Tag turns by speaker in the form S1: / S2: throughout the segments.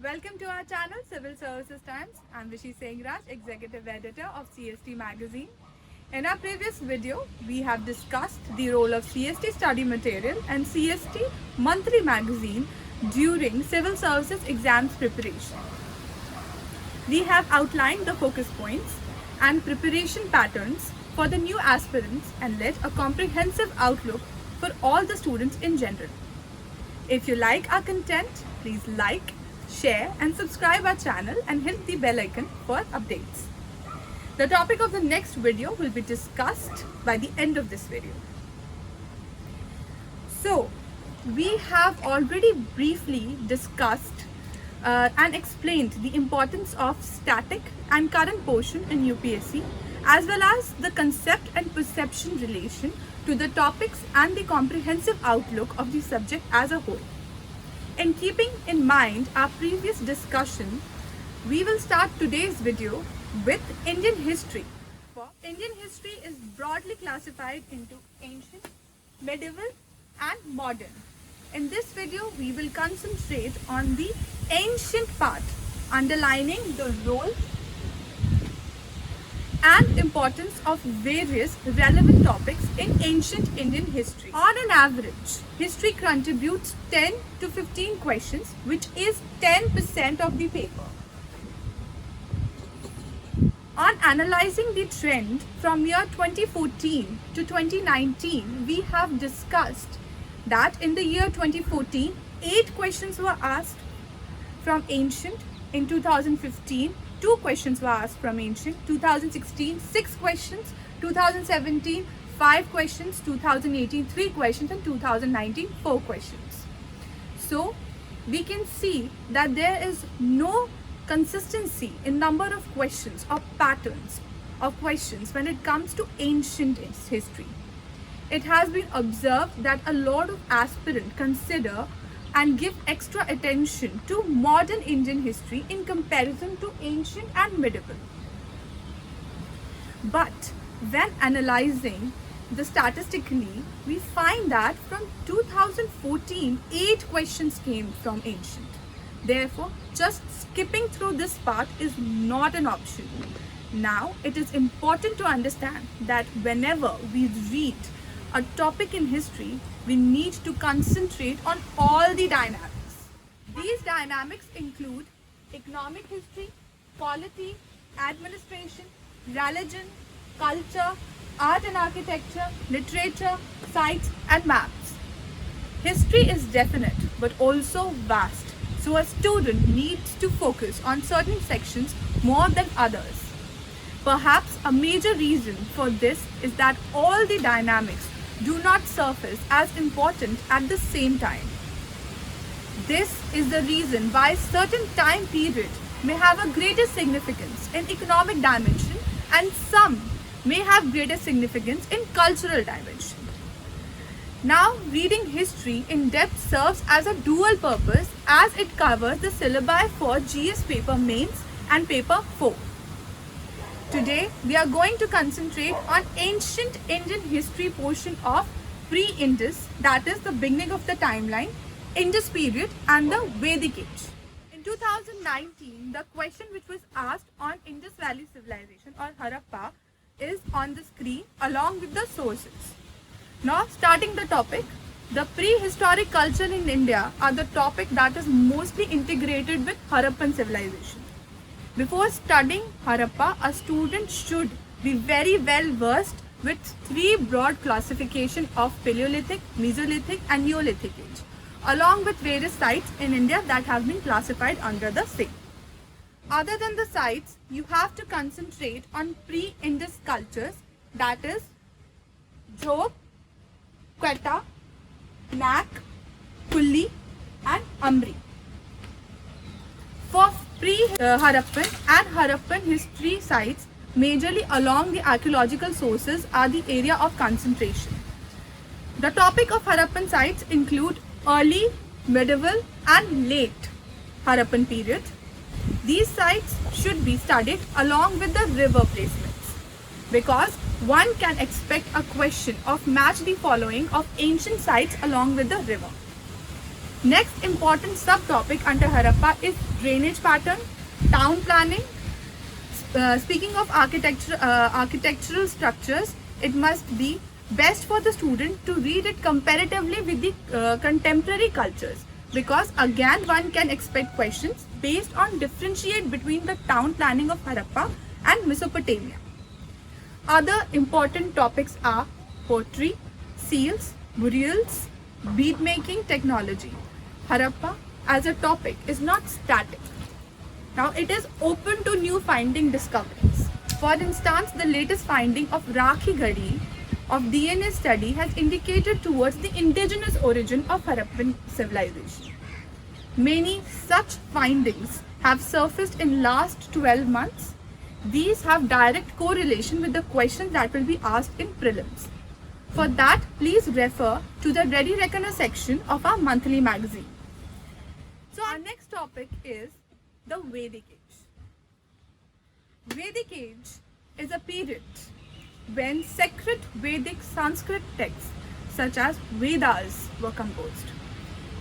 S1: Welcome to our channel Civil Services Times. I'm Rishi Sengraj, Executive Editor of CST Magazine. In our previous video, we have discussed the role of CST study material and CST monthly magazine during civil services exams preparation. We have outlined the focus points and preparation patterns for the new aspirants and led a comprehensive outlook for all the students in general. If you like our content, please like, share and subscribe our channel and hit the bell icon for updates. The topic of the next video will be discussed by the end of this video. So, we have already briefly discussed and explained the importance of static and current portion in UPSC, as well as the concept and perception relation to the topics and the comprehensive outlook of the subject as a whole. In keeping in mind our previous discussion, we will start today's video with Indian history. Indian history is broadly classified into ancient, medieval and modern. In this video, we will concentrate on the ancient part, underlining the role and importance of various relevant topics in ancient Indian history. On an average, history contributes 10 to 15 questions, which is 10% of the paper. On analyzing the trend from year 2014 to 2019, we have discussed that in the year 2014, 8 questions were asked from ancient. In 2015, 2 questions were asked from ancient. 2016, 6 questions. 2017, 5 questions. 2018, 3 questions. And 2019, 4 questions. So, we can see that there is no consistency in number of questions or patterns of questions when it comes to ancient history. It has been observed that a lot of aspirants consider and give extra attention to modern Indian history in comparison to ancient and medieval. But when analyzing the statistically, we find that from 2014, 8 questions came from ancient. Therefore, just skipping through this part is not an option. Now, it is important to understand that whenever we read a topic in history, we need to concentrate on all the dynamics. These dynamics include economic history, polity, administration, religion, culture, art and architecture, literature, sites and maps. History is definite but also vast, so a student needs to focus on certain sections more than others. Perhaps a major reason for this is that all the dynamics do not surface as important at the same time. This is the reason why certain time period may have a greater significance in economic dimension and some may have greater significance in cultural dimension. Now, reading history in depth serves as a dual purpose as it covers the syllabi for GS paper mains and paper 4. Today, we are going to concentrate on ancient Indian history portion of pre-Indus, that is the beginning of the timeline, Indus period and the Vedic age. In 2019, the question which was asked on Indus Valley Civilization or Harappa is on the screen along with the sources. Now, starting the topic, the prehistoric culture in India are the topic that is mostly integrated with Harappan civilization. Before studying Harappa, a student should be very well versed with 3 broad classifications of Paleolithic, Mesolithic and Neolithic age, along with various sites in India that have been classified under the same. Other than the sites, you have to concentrate on pre-Indus cultures, that is Jog, Quetta, Nak, Kulli and Amri. For pre-Harappan and Harappan history sites, majorly along the archaeological sources are the area of concentration. The topic of Harappan sites include early, medieval and late Harappan period. These sites should be studied along with the river placements because one can expect a question of match the following of ancient sites along with the river. Next important subtopic under Harappa is drainage pattern, town planning. Speaking of architectural structures, it must be best for the student to read it comparatively with the contemporary cultures, because again one can expect questions based on differentiate between the town planning of Harappa and Mesopotamia. Other important topics are pottery, seals, burials, bead making technology. Harappa as a topic is not static. Now it is open to new finding discoveries. For instance, the latest finding of Rakhi Gadi of DNA study has indicated towards the indigenous origin of Harappan civilization. Many such findings have surfaced in last 12 months. These have direct correlation with the questions that will be asked in prelims. For that, please refer to the Ready Reckoner section of our monthly magazine. So our next topic is the Vedic Age. Vedic Age is a period when sacred Vedic Sanskrit texts such as Vedas were composed.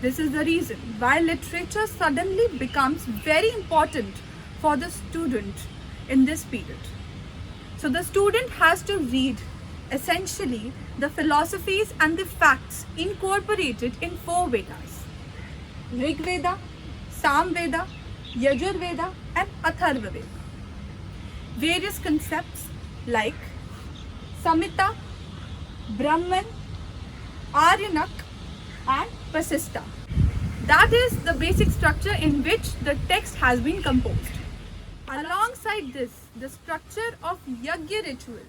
S1: This is the reason why literature suddenly becomes very important for the student in this period. So the student has to read essentially the philosophies and the facts incorporated in 4 Vedas: Rig Veda, Sam Veda, Yajur Veda and Atharva Veda. Various concepts like Samhita, Brahman, Aryanak and Vasistha. That is the basic structure in which the text has been composed. Alongside this, the structure of Yajna ritual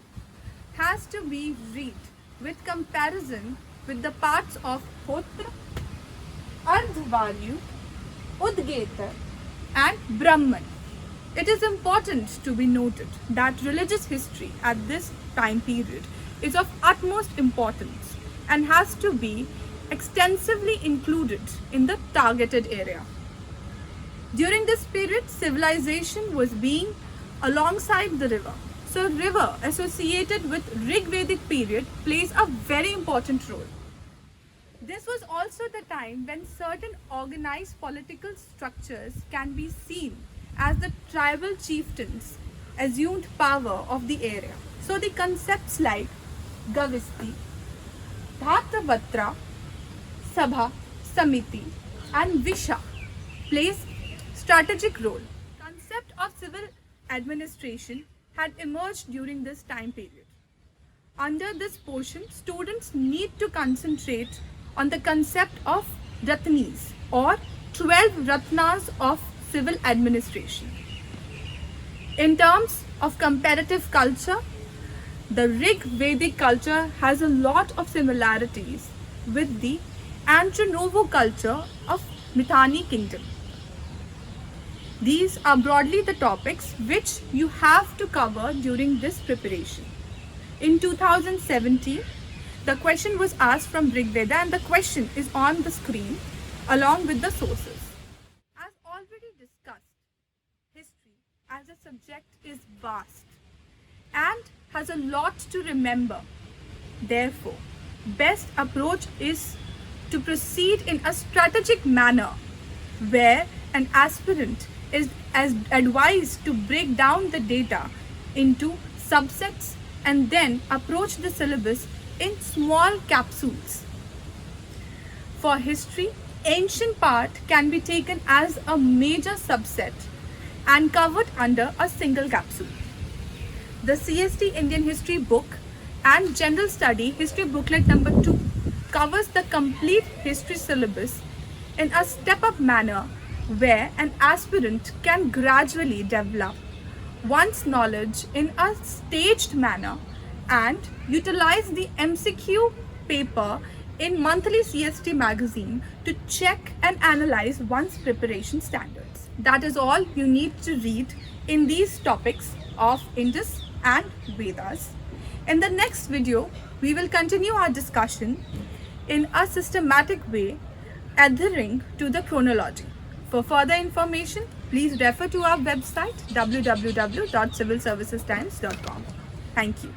S1: has to be read with comparison with the parts of Hotra, Ardhvaryu, Udgeta and Brahman. It is important to be noted that religious history at this time period is of utmost importance and has to be extensively included in the targeted area. During this period, civilization was being alongside the river. So river associated with Rig Vedic period plays a very important role. This was also the time when certain organized political structures can be seen as the tribal chieftains assumed power of the area. So the concepts like Gavisti, Dhatavatra, Sabha, Samiti and Visha plays strategic role. Concept of civil administration had emerged during this time period. Under this portion, students need to concentrate on the concept of Ratnis or 12 Ratnas of civil administration. In terms of comparative culture, the Rig Vedic culture has a lot of similarities with the Antronovo culture of Mitanni kingdom. These are broadly the topics which you have to cover during this preparation. In 2017, the question was asked from Rig Veda and the question is on the screen along with the sources. As already discussed, history as a subject is vast and has a lot to remember. Therefore, best approach is to proceed in a strategic manner where an aspirant is advised to break down the data into subsets and then approach the syllabus in small capsules. For history, ancient part can be taken as a major subset and covered under a single capsule. The CST Indian History book and General Study History Booklet number 2 covers the complete history syllabus in a step-up manner where an aspirant can gradually develop one's knowledge in a staged manner and utilize the MCQ paper in monthly CST magazine to check and analyze one's preparation standards. That is all you need to read in these topics of Indus and Vedas. In the next video, we will continue our discussion in a systematic way, adhering to the chronology. For further information, please refer to our website www.civilservicestimes.com. Thank you.